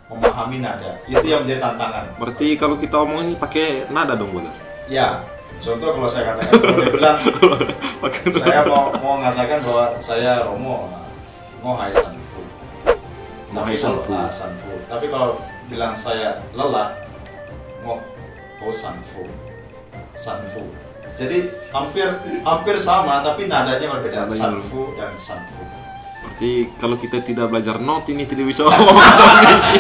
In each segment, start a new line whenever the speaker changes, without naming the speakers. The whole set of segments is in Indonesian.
memahami nada. Itu yang menjadi tantangan.
Berarti kalau kita omong ini pakai nada dong, Brother?
Ya, contoh kalau saya katakan, kalau dia bilang, saya mau mengatakan bahwa saya Romo, Hai Sanfu.
Hai Sanfu.
Sanfu. Tapi kalau bilang saya lelah, Ho Sanfu. Sanfu. Jadi hampir sama, tapi nadanya berbeda. Sanfu dan Sanfu.
Berarti kalau kita tidak belajar not ini tidak bisa ngomong misi.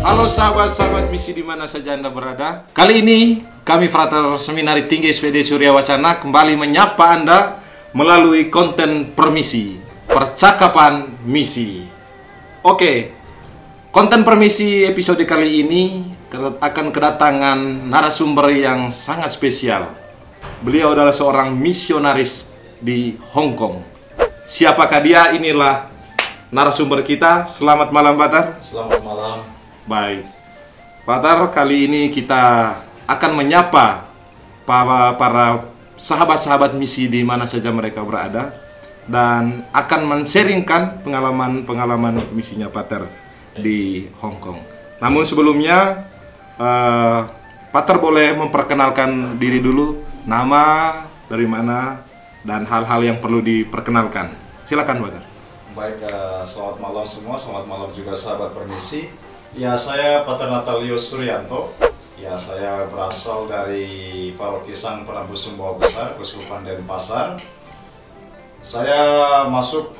Halo sahabat-sahabat misi di mana saja Anda berada. Kali ini kami Frater Seminari Tinggi SPD Surya Wacana kembali menyapa Anda melalui konten permisi, percakapan misi. Oke, konten permisi episode kali ini akan kedatangan narasumber yang sangat spesial. Beliau adalah seorang misionaris di Hong Kong. Siapakah dia? Inilah narasumber kita. Selamat malam, Patar.
Selamat malam.
Baik, Patar, kali ini kita akan menyapa para sahabat-sahabat misi di mana saja mereka berada dan akan men-sharingkan pengalaman misinya Patar di Hong Kong. Namun sebelumnya, Patar boleh memperkenalkan diri dulu, nama, dari mana, dan hal-hal yang perlu diperkenalkan. Silakan, Patar.
Baik, selamat malam semua, selamat malam juga sahabat permisi. Ya, saya Pater Natalius Suryanto. Ya, saya berasal dari Paroki Sang Penebus Sumbawa Besar, Keuskupan Denpasar. Saya masuk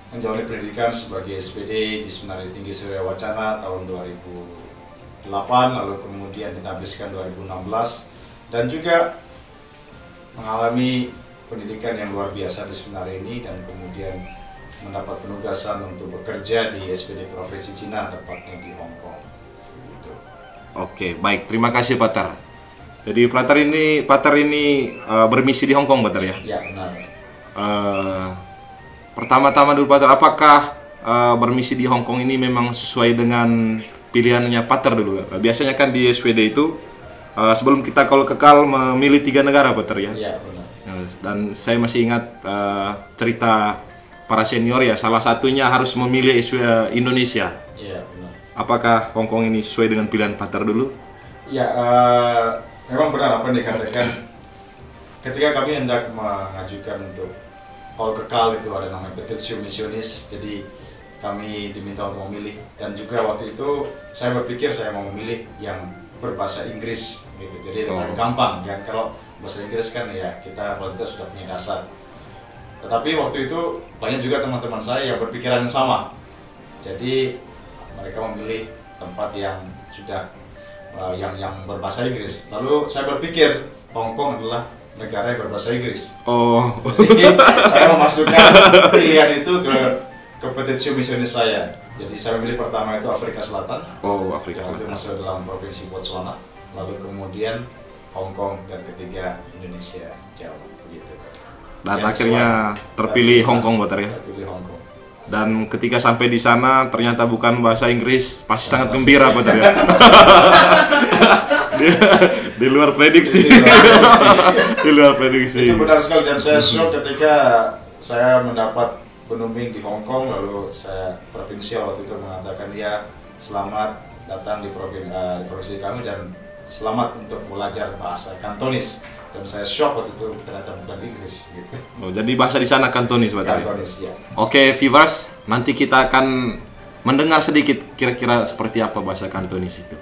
menjalani pendidikan sebagai SPD di Seminari Tinggi Surya Wacana tahun 2008, lalu kemudian ditabiskan 2016, dan juga mengalami pendidikan yang luar biasa di seminari ini, dan kemudian mendapat penugasan untuk bekerja di SPD Provinsi Cina, tepatnya di Hong Kong. Gitu.
Oke, baik. Terima kasih, Patar. Jadi, Patar ini bermisi di Hong Kong, Patar, ya?
Ya, benar.
Pertama-tama dulu, Patar, apakah bermisi di Hong Kong ini memang sesuai dengan pilihannya Patar dulu? Biasanya kan di SPD itu, sebelum kita kalau kekal memilih 3 negara, Patar, ya?
Iya, benar.
Dan saya masih ingat cerita para senior ya, salah satunya harus memilih Indonesia.
Iya, benar.
Apakah Hong Kong ini sesuai dengan pilihan Patar dulu?
Ya, memang benar apa yang dikatakan. Ketika kami hendak mengajukan untuk kalau kekal itu ada namanya petitio missionis, jadi kami diminta untuk memilih. Dan juga waktu itu saya berpikir saya mau memilih yang berbahasa Inggris, gitu. Jadi gampang kan, kalau bahasa Inggris kan ya kita sudah punya dasar. Tetapi waktu itu banyak juga teman-teman saya yang berpikiran yang sama. Jadi mereka memilih tempat yang sudah yang berbahasa Inggris. Lalu saya berpikir Hong Kong adalah negara yang berbahasa Inggris.
Oh.
Jadi saya memasukkan pilihan itu ke petitio missionis saya. Jadi saya memilih pertama itu Afrika Selatan.
Oh, Afrika Selatan.
Itu masuk dalam provinsi Botswana. Lalu kemudian Hong Kong, dan ketiga Indonesia, Jawa, begitu.
Dan ya, akhirnya terpilih Hong Kong, Patar, ya.
Terpilih Hong Kong.
Dan ketika sampai di sana ternyata bukan bahasa Inggris, pasti sangat gembira, Patar, ya. di luar prediksi. Di luar prediksi.
Itu benar sekali, dan saya shock ketika saya mendapat penunjang di Hong Kong, lalu saya provinsial waktu itu mengatakan dia selamat datang di provinsi kami dan selamat untuk belajar bahasa Kantonis. Dan saya shock waktu itu ternyata bukan Inggris, gitu.
Oh, jadi bahasa di sana Kantonis, Patar.
Kantonis, ya.
Oke, viewers, nanti kita akan mendengar sedikit kira-kira seperti apa bahasa Kantonis itu.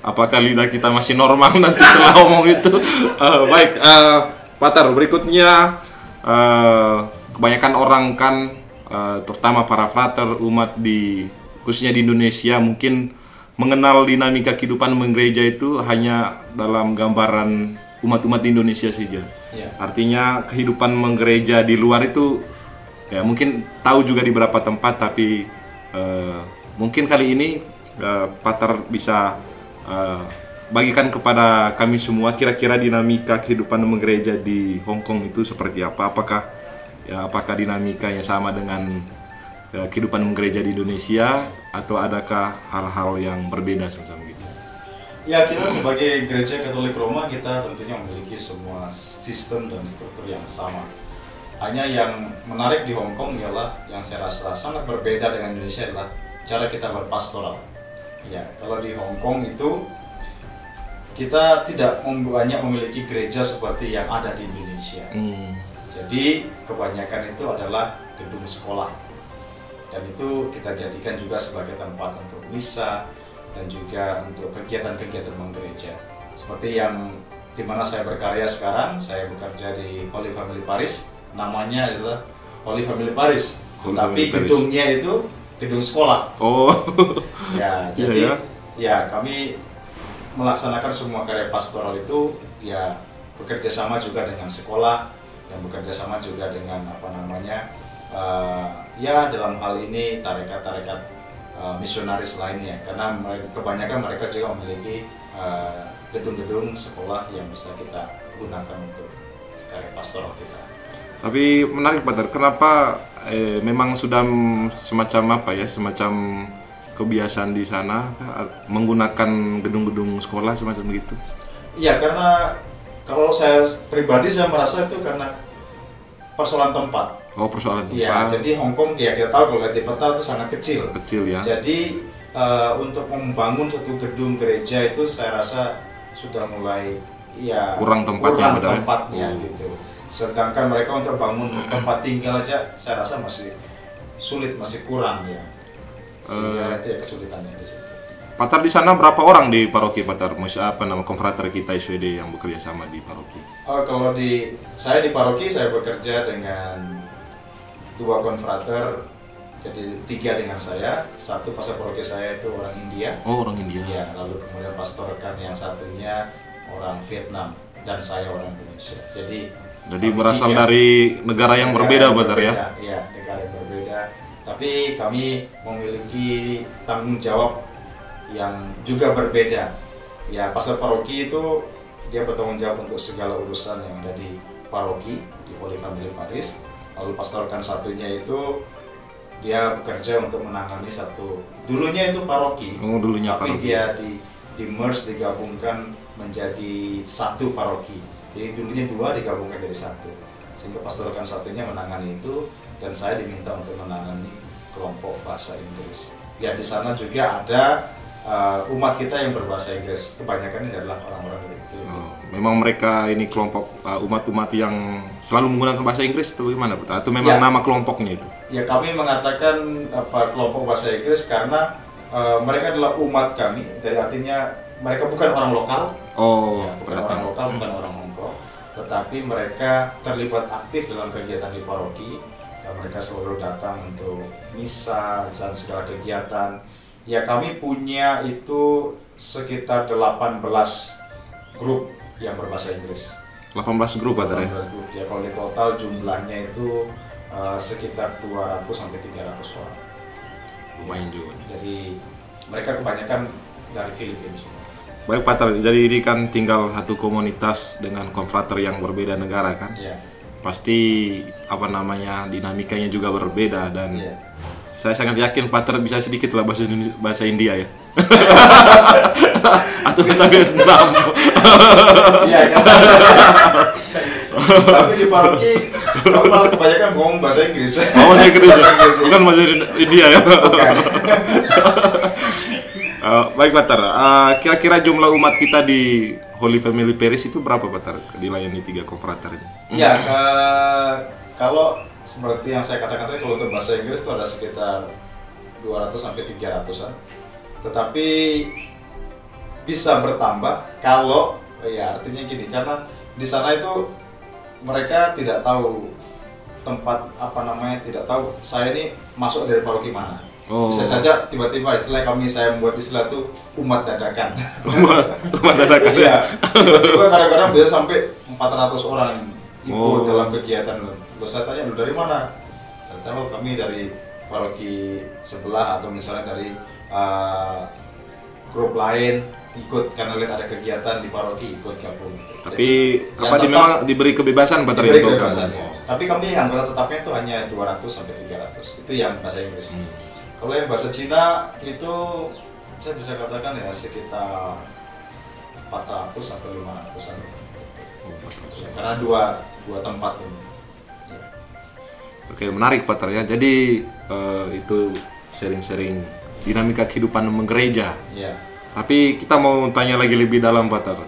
Apakah lidah kita masih normal nanti setelah ngomong itu? Baik, Patar, berikutnya kebanyakan orang kan, terutama para frater umat di khususnya di Indonesia mungkin mengenal dinamika kehidupan menggereja itu hanya dalam gambaran umat-umat di Indonesia saja. Artinya kehidupan menggereja di luar itu ya mungkin tahu juga di beberapa tempat, tapi mungkin kali ini Patar bisa bagikan kepada kami semua kira-kira dinamika kehidupan menggereja di Hong Kong itu seperti apa? Apakah dinamikanya sama dengan kehidupan menggereja di Indonesia, atau adakah hal-hal yang berbeda semacam gitu?
Ya, kita sebagai Gereja Katolik Roma kita tentunya memiliki semua sistem dan struktur yang sama. Hanya yang menarik di Hong Kong ialah yang saya rasa sangat berbeda dengan Indonesia adalah cara kita berpastoral. Ya, kalau di Hong Kong itu kita tidak banyak memiliki gereja seperti yang ada di Indonesia. Jadi kebanyakan itu adalah gedung sekolah, dan itu kita jadikan juga sebagai tempat untuk misa dan juga untuk kegiatan-kegiatan menggereja. Seperti yang di mana saya berkarya sekarang, saya bekerja di Holy Family Parish, namanya adalah Holy Family Parish, tapi gedungnya itu gedung sekolah. Ya, jadi ya kami melaksanakan semua karya pastoral itu ya bekerja sama juga dengan sekolah dan bekerja sama juga dengan ya dalam hal ini tarekat-tarekat misionaris lainnya, karena kebanyakan mereka juga memiliki gedung-gedung sekolah yang bisa kita gunakan untuk karya pastoral kita.
Tapi menarik Patar, kenapa memang sudah semacam kebiasaan di sana menggunakan gedung-gedung sekolah semacam gitu?
Iya, karena kalau saya pribadi saya merasa itu karena persoalan tempat.
Persoalan tempat.
Iya, jadi Hong Kong ya kita tahu kalau di peta itu sangat kecil.
Kecil ya.
Jadi untuk membangun suatu gedung gereja itu saya rasa sudah mulai ya
kurang tempatnya
gitu. Sedangkan mereka untuk bangun tempat tinggal aja saya rasa masih sulit, masih kurang ya. Sehingga itu ya kesulitannya di situ.
Patar, di sana berapa orang di paroki Patar? Konfrater kita SWD yang bekerja sama di paroki?
Kalau saya di paroki saya bekerja dengan 2 konfrater, jadi 3 dengan saya. 1 pastor paroki saya itu orang India.
Orang India.
Ya, lalu kemudian pastor rekan yang satunya orang Vietnam dan saya orang Indonesia. Jadi
berasal dari negara yang berbeda Patar ya?
Iya, negara yang berbeda. Tapi kami memiliki tanggung jawab yang juga berbeda. Ya, pastor paroki itu dia bertanggung jawab untuk segala urusan yang ada di paroki, di Holy Family Parish. Lalu pastor rekan satunya itu dia bekerja untuk menangani dulunya itu paroki. Tapi paroki. Dia di-merge, digabungkan menjadi satu paroki. Jadi dulunya 2 digabungkan jadi 1. Sehingga pastor rekan satunya menangani itu, dan saya diminta untuk menangani kelompok bahasa Inggris. Ya, di sana juga ada umat kita yang berbahasa Inggris. Kebanyakan ini adalah orang-orang dari Filipina.
Memang mereka ini kelompok umat-umat yang selalu menggunakan bahasa Inggris atau bagaimana? Atau memang nama kelompoknya itu?
Ya, kami mengatakan kelompok bahasa Inggris karena mereka adalah umat kami. Dari artinya mereka bukan orang lokal. Bukan orang lokal, bukan orang Hong Kong. Tetapi mereka terlibat aktif dalam kegiatan di paroki. Dan mereka selalu datang untuk misa dan segala kegiatan. Ya, kami punya itu sekitar 18 grup yang berbahasa Inggris.
18 grup Patar ya?
Ya, kalau di total jumlahnya itu sekitar 200 sampai 300 orang.
Lumayan juga.
Jadi mereka kebanyakan dari Filipina semua.
Baik Patar, jadi ini kan tinggal satu komunitas dengan konfrater yang berbeda negara kan?
Iya.
Pasti dinamikanya juga berbeda, dan saya sangat yakin Patar bisa sedikit lah bahasa India ya. Atau bahasa Vietnam.
Iya kan. Tapi di paroki kamu malah kebanyakan ngomong bahasa Inggris.
Bahasa Inggris. Bukan bahasa India ya.
Bukan.
Baik Patar, kira-kira jumlah umat kita di Holy Family Parish itu berapa Patar dilayani 3 konfrater ini?
Ya, kalau seperti yang saya katakan tadi, kalau untuk bahasa Inggris itu ada sekitar 200 sampai 300-an. Tetapi bisa bertambah kalau artinya gini, karena di sana itu mereka tidak tahu tempat tidak tahu saya ini masuk dari paroki mana. Bisa saja tiba-tiba istilah saya membuat istilah itu umat dadakan.
Umat dadakan.
Iya. Tiba-tiba kadang-kadang bisa sampai 400 orang yang ikut dalam kegiatan. Lalu saya tanya, lu dari mana? Tahu kami dari paroki sebelah atau misalnya dari grup lain ikut karena lihat ada kegiatan di paroki ikut gabung.
Tapi memang diberi kebebasan Pak Tari untuk
kebebasan, ya. Tapi kami anggota tetapnya itu hanya 200 sampai 300. Itu yang bahasa Inggris. Kalau yang bahasa Cina itu saya bisa katakan ya sekitar 400 sampai 500-an. Karena dua tempat ini. Ya.
Oke, menarik Pak Tari ya. Jadi itu sharing-sharing dinamika kehidupan menggereja.
Ya.
Tapi kita mau tanya lagi lebih dalam Pak Tar.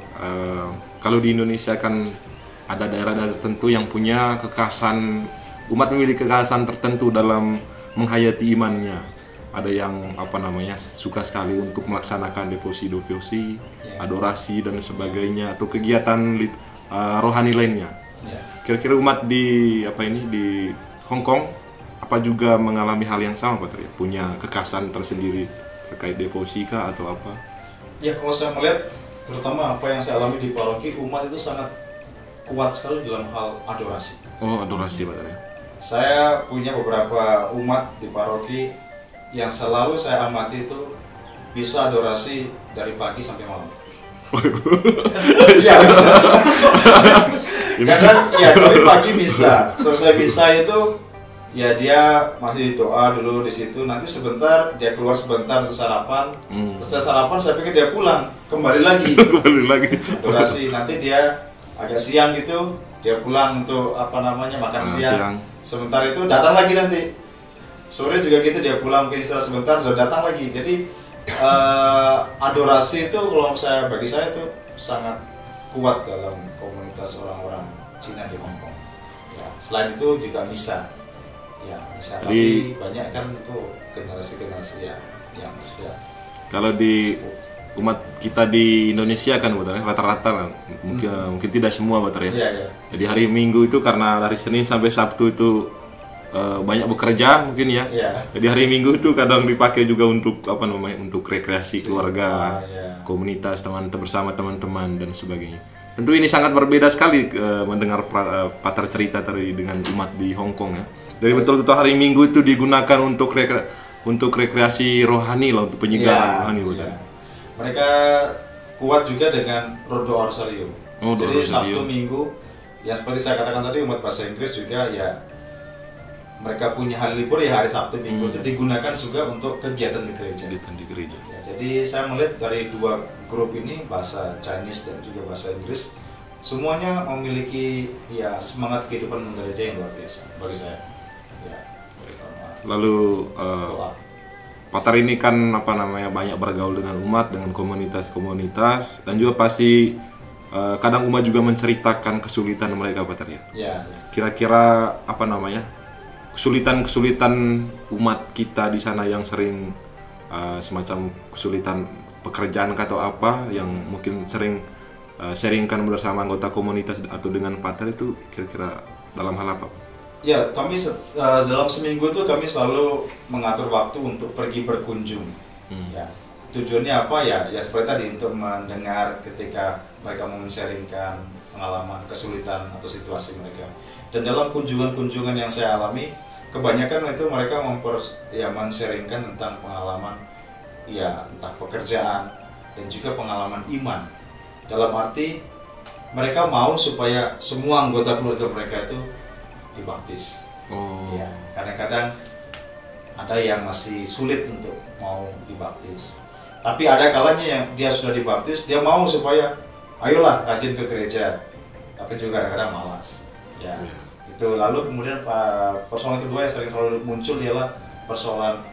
Kalau di Indonesia kan ada daerah-daerah tertentu yang punya kekhasan, umat memiliki kekhasan tertentu dalam menghayati imannya. Ada yang suka sekali untuk melaksanakan devosi, adorasi dan sebagainya, atau kegiatan rohani lainnya. Kira-kira umat di Hong Kong apa juga mengalami hal yang sama Pak Tar? Punya kekhasan tersendiri terkait devosi kah atau apa?
Ya, kalau saya melihat terutama apa yang saya alami di paroki, umat itu sangat kuat sekali dalam hal adorasi.
Oh, adorasi Pak Tar.
Saya punya beberapa umat di paroki yang selalu saya amati itu bisa adorasi dari pagi sampai malam. Iya. Kadang ya kami pagi misa, selesai misa itu ya dia masih doa dulu di situ, nanti sebentar dia keluar sebentar untuk sarapan. Setelah sarapan saya pikir dia pulang, kembali lagi adorasi. Nanti dia agak siang gitu dia pulang untuk makan siang. Sebentar itu datang lagi, nanti sore juga gitu dia pulang, mungkin istirahat sebentar sudah datang lagi. Jadi adorasi itu bagi saya itu sangat kuat dalam komunitas orang-orang Cina di Hong Kong. Ya, selain itu juga misa. Ya, misa. Tapi banyak kan itu generasi-generasi yang sudah.
Kalau di umat kita di Indonesia kan rata-rata lah, mungkin tidak semua ya.
Iya.
Jadi hari Minggu itu karena dari Senin sampai Sabtu itu banyak bekerja mungkin ya. Jadi hari Minggu itu kadang dipakai juga untuk untuk rekreasi keluarga, komunitas, bersama teman-teman dan sebagainya. Tentu ini sangat berbeda sekali mendengar Patar cerita tadi dengan umat di Hong Kong ya. Jadi betul-betul hari Minggu itu digunakan untuk rekreasi rohani lah, untuk penyegaran rohani.
Mereka kuat juga dengan Rodo Orsario. Jadi Sabtu Minggu yang seperti saya katakan tadi, umat bahasa Inggris juga ya mereka punya hari libur ya hari Sabtu Minggu itu digunakan juga untuk kegiatan di gereja. Ya, jadi saya melihat dari dua grup ini, bahasa Chinese dan juga bahasa Inggris, semuanya memiliki semangat kehidupan menggereja yang luar biasa bagi saya. Ya.
Lalu Patar ini kan banyak bergaul dengan umat, dengan komunitas-komunitas, dan juga pasti kadang umat juga menceritakan kesulitan mereka Patar ya. Kira-kira kesulitan umat kita di sana yang sering semacam kesulitan pekerjaan atau apa yang mungkin sering sharingkan bersama anggota komunitas atau dengan Patar itu kira-kira dalam hal apa?
Ya, kami dalam seminggu itu kami selalu mengatur waktu untuk pergi berkunjung. Ya, tujuannya apa ya? Ya seperti tadi, untuk mendengar ketika mereka men-sharingkan pengalaman, kesulitan atau situasi mereka. Dan dalam kunjungan-kunjungan yang saya alami, kebanyakan itu mereka men-sharingkan tentang pengalaman entah pekerjaan dan juga pengalaman iman. Dalam arti mereka mau supaya semua anggota keluarga mereka itu dibaptis. Ya, kadang-kadang ada yang masih sulit untuk mau dibaptis. Tapi ada kalanya yang dia sudah dibaptis, dia mau supaya ayolah rajin ke gereja. Tapi juga kadang-kadang malas. Ya. Itu lalu kemudian persoalan kedua yang selalu muncul ialah persoalan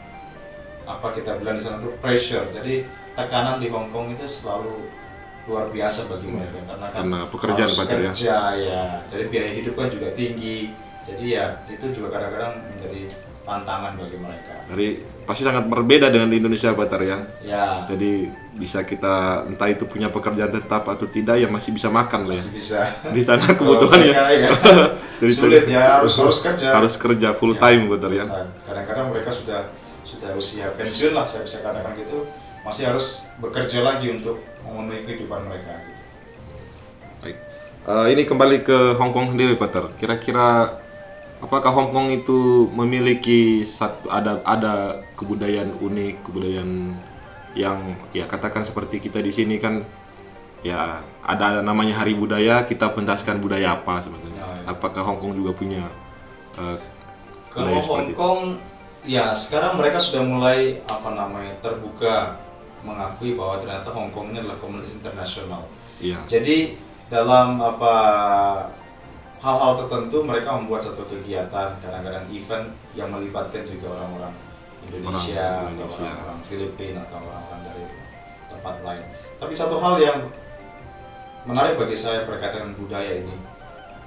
kita bilang di sana itu pressure. Jadi tekanan di Hong Kong itu selalu luar biasa bagi mereka karena
pekerjaan
harus kerja
ya.
Jadi biaya hidup kan juga tinggi. Jadi itu juga kadang-kadang menjadi tantangan bagi mereka.
Jadi pasti sangat berbeda dengan di Indonesia Patar ya.
Jadi
bisa kita entah itu punya pekerjaan tetap atau tidak ya masih bisa makan lah ya.
Masih bisa.
Di sana kebutuhannya
sulit ya, harus kerja.
Harus kerja full time Patar ya.
Kadang-kadang mereka sudah sudah usia pensiun lah, saya bisa katakan gitu, masih harus bekerja lagi untuk memenuhi kehidupan mereka gitu.
Baik. Ini kembali ke Hong Kong sendiri, Peter. Kira-kira apakah Hong Kong itu memiliki ada kebudayaan unik, kebudayaan yang ya katakan seperti kita di sini kan ya ada namanya Hari Budaya, kita pentaskan budaya apa sebetulnya.
Ya.
Apakah Hong Kong juga punya
kalau
budaya
Hong
seperti itu?
Kong ya sekarang mereka sudah mulai terbuka mengakui bahwa ternyata Hong Kong ini adalah komunitas internasional.
Iya.
Jadi dalam hal-hal tertentu mereka membuat satu kegiatan, kadang-kadang event yang melibatkan juga orang-orang Indonesia, atau orang-orang Filipina atau orang-orang dari tempat lain. Tapi satu hal yang menarik bagi saya berkaitan dengan budaya ini,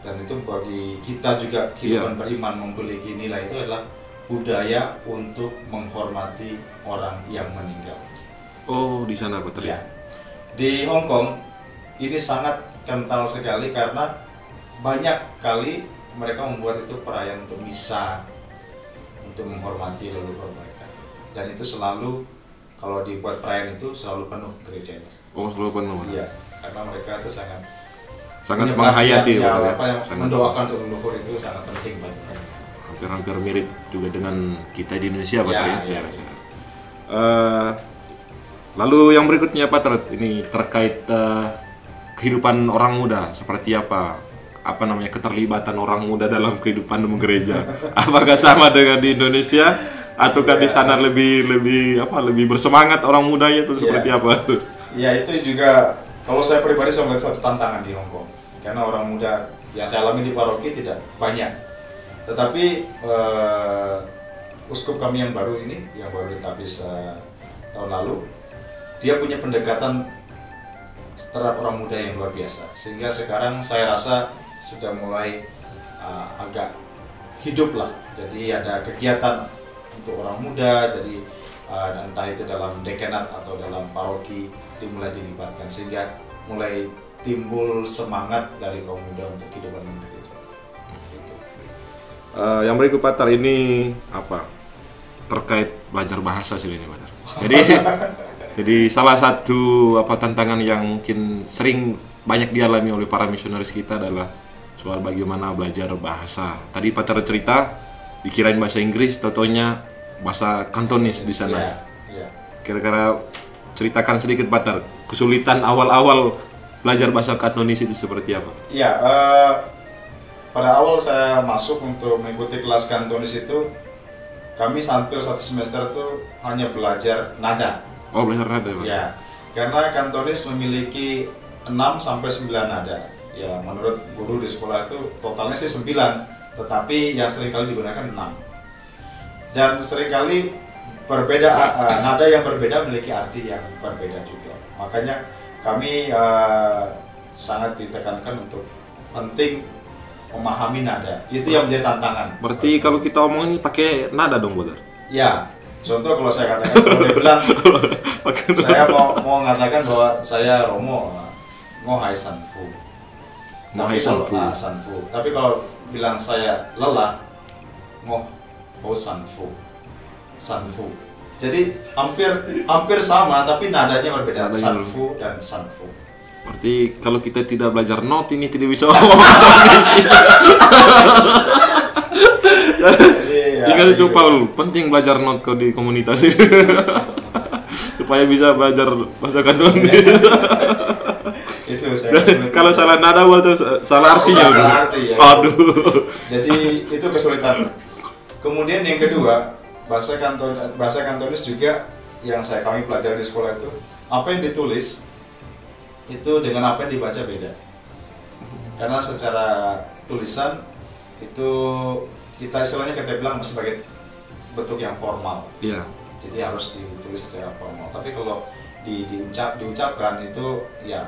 dan itu bagi kita juga kehidupan beriman memiliki nilai, itu adalah budaya untuk menghormati orang yang meninggal.
Oh, di sana Pak Tri?
Ya. Di Hong Kong ini sangat kental sekali karena banyak kali mereka membuat itu perayaan untuk misa, untuk menghormati leluhur mereka. Dan itu selalu, kalau dibuat perayaan itu selalu penuh gerejanya.
Oh, selalu penuh.
Iya, karena mereka itu sangat
menghayati
ya,
ya,
yang
sangat
mendoakan untuk leluhur itu sangat penting bagi mereka.
Hampir mirip juga dengan kita di Indonesia, Pak Tri.
Ya.
Lalu yang berikutnya Pak Tri, ini terkait kehidupan orang muda, seperti apa namanya keterlibatan orang muda dalam kehidupan gereja? Apakah sama dengan di Indonesia ataukah di sana lebih bersemangat orang mudanya itu seperti apa?
Ya, itu juga kalau saya pribadi saya melihat satu tantangan di Hong Kong, karena orang muda yang saya alami di paroki tidak banyak. Tetapi uskup kami yang baru ini, yang baru ditapis tahun lalu, dia punya pendekatan terhadap orang muda yang luar biasa, sehingga sekarang saya rasa sudah mulai agak hidup lah. Jadi ada kegiatan untuk orang muda, jadi entah itu dalam dekanat atau dalam paroki dimulai dilibatkan, sehingga mulai timbul semangat dari kaum muda untuk kehidupan gereja. Gitu.
Yang berikut Pak Tar, ini terkait belajar bahasa sih ini Pak Tar. Jadi salah satu tantangan yang mungkin sering banyak dialami oleh para misionaris kita adalah soal bagaimana belajar bahasa. Tadi Pak Tar cerita dikirain bahasa Inggris, totonya bahasa Kantonis di sana.
Yeah.
Kira-kira ceritakan sedikit Pak Tar, kesulitan awal-awal belajar bahasa Kantonis itu seperti apa?
Iya, pada awal saya masuk untuk mengikuti kelas Kantonis itu, kami hampir satu semester itu hanya belajar nada.
Oh, belajar nada Pak?
Ya, karena Kantonis memiliki 6-9 nada. Ya, menurut guru di sekolah itu totalnya sih 9, tetapi yang seringkali digunakan 6. Dan seringkali berbeda, nada yang berbeda memiliki arti yang berbeda juga. Makanya kami sangat ditekankan untuk penting memahami nada. Itu yang menjadi tantangan.
Berarti kalau kita omong ini pakai nada dong, Brother?
Ya, contoh kalau saya katakan, kalau dia bilang saya mau mengatakan bahwa saya Romo, ngohai sanfu.
Ngohai sanfu.
Sanfu. Tapi kalau bilang saya lelah, ngoh ho sanfu. Sanfu. Jadi hampir sama, tapi nadanya berbeda. Sanfu dan sanfu.
Berarti kalau kita tidak belajar not ini tidak bisa ngomong Kantonis. Ingat itu Paul, penting belajar not kau di komunitas ini supaya bisa belajar bahasa Kantonis.
Itu saya
kalau salah nada berarti salah artinya.
Salah arti ya.
Aduh.
Jadi itu kesulitan. Kemudian yang kedua, bahasa Kantonis juga yang kami pelajari di sekolah itu, apa yang ditulis itu dengan apa yang dibaca beda. Karena secara tulisan itu kita istilahnya kita bilang sebagai bentuk yang formal.
Iya.
Jadi harus ditulis secara formal. Tapi kalau diucapkan itu ya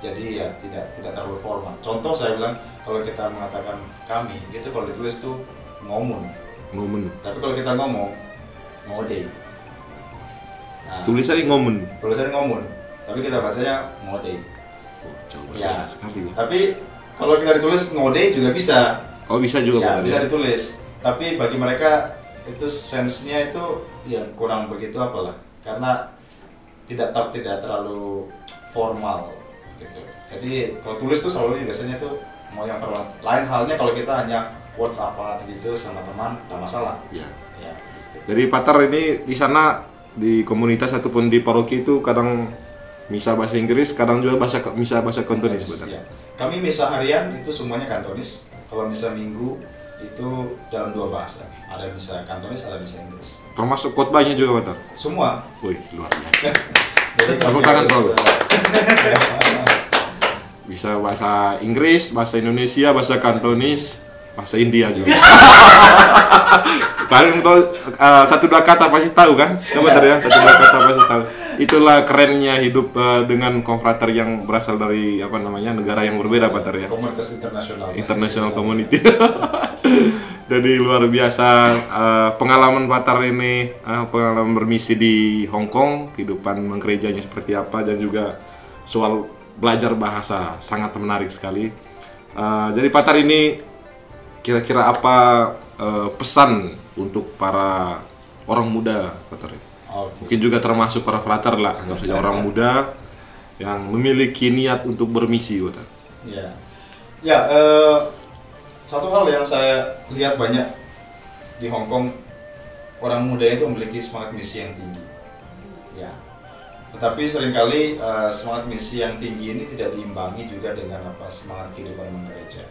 jadi ya tidak terlalu formal. Contoh saya bilang kalau kita mengatakan kami itu kalau ditulis itu ngomun. Tapi kalau kita ngomong ngode. Nah,
tulisannya ngomun.
Tapi kita bacanya ngode.
Oh, coba
ya.
Sekali.
Tapi kalau kita ditulis ngode juga bisa.
Oh, bisa juga
ya, bisa ditulis. Tapi bagi mereka itu sense-nya itu ya kurang begitu apalah, karena tidak terlalu formal gitu. Jadi kalau tulis tuh selalu biasanya tuh mau yang formal. Lain halnya kalau kita hanya WhatsApp gitu sama teman, tidak masalah.
Ya.
Ya, gitu.
Jadi Patar ini di sana di komunitas ataupun di paroki itu kadang misa bahasa Inggris, kadang juga misa bahasa Kantonis, betul?
Ya. Kami misa harian itu semuanya Kantonis. Kalau misa minggu itu dalam 2 bahasa. Ada misa Kantonis, ada misa Inggris.
Termasuk khotbahnya juga, Patar?
Semua.
Wih, luar biasa.
Jadi
Tepuk tangan, bro. Bisa bahasa Inggris, bahasa Indonesia, bahasa Kantonis, bahasa India juga. Paling tahu 1-2 kata pasti tahu kan? Benar ya, 1-2 kata pasti tahu. Itulah kerennya hidup dengan konfrater yang berasal dari negara yang berbeda, Patar ya.
Komunitas internasional.
International community. Jadi luar biasa pengalaman Patar ini, pengalaman bermisi di Hong Kong, kehidupan menggerejanya seperti apa, dan juga soal belajar bahasa sangat menarik sekali. Jadi Patar ini kira-kira apa pesan untuk para orang muda, Patar? Mungkin juga termasuk para frater lah, anggap saja orang muda yang memiliki niat untuk bermisi, Patar.
Ya, satu hal yang saya lihat banyak di Hong Kong, orang muda itu memiliki semangat misi yang tinggi. Ya, tetapi seringkali semangat misi yang tinggi ini tidak diimbangi juga dengan semangat kehidupan menggereja.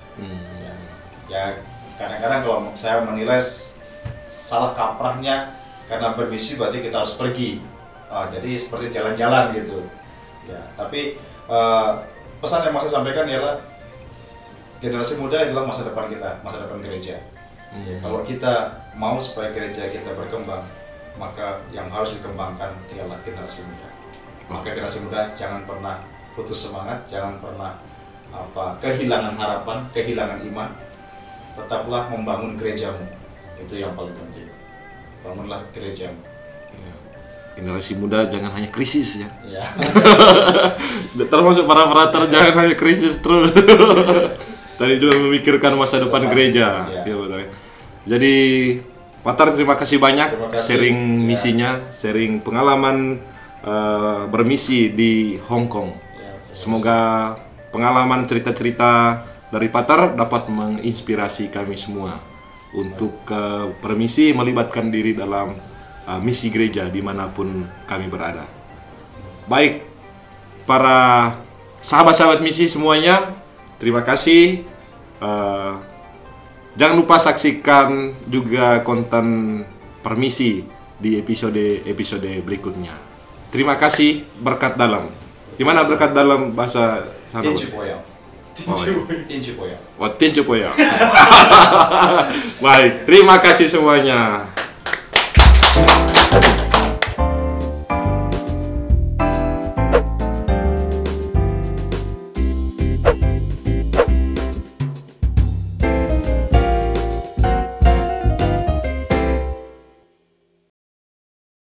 Ya, kadang-kadang kalau saya menilai salah kaprahnya, karena bermisi berarti kita harus pergi. Jadi seperti jalan-jalan gitu. Ya, tapi pesan yang mau saya sampaikan ialah generasi muda adalah masa depan kita, masa depan gereja. Ya, kalau kita mau supaya gereja kita berkembang, maka yang harus dikembangkan ialah generasi muda. Maka generasi muda jangan pernah putus semangat, jangan pernah kehilangan harapan, kehilangan iman. Tetaplah membangun gerejamu. Itu yang paling penting. Bangunlah gerejamu.
Ya. Generasi muda jangan hanya krisis ya.
Ya.
Termasuk para frater jangan hanya krisis terus. Tadi juga memikirkan masa depan gereja. Ya, betul. Jadi Patar terima kasih banyak sharing misinya, sharing pengalaman bermisi di Hong Kong. Semoga pengalaman cerita-cerita dari Patar dapat menginspirasi kami semua untuk bermisi, melibatkan diri dalam misi gereja dimanapun kami berada. Baik, para sahabat-sahabat misi semuanya, terima kasih. Jangan lupa saksikan juga konten permisi di episode berikutnya. Terima kasih. Berkat dalam. Di mana berkat dalam bahasa sana?
Tinju poya.
Baik, terima kasih semuanya.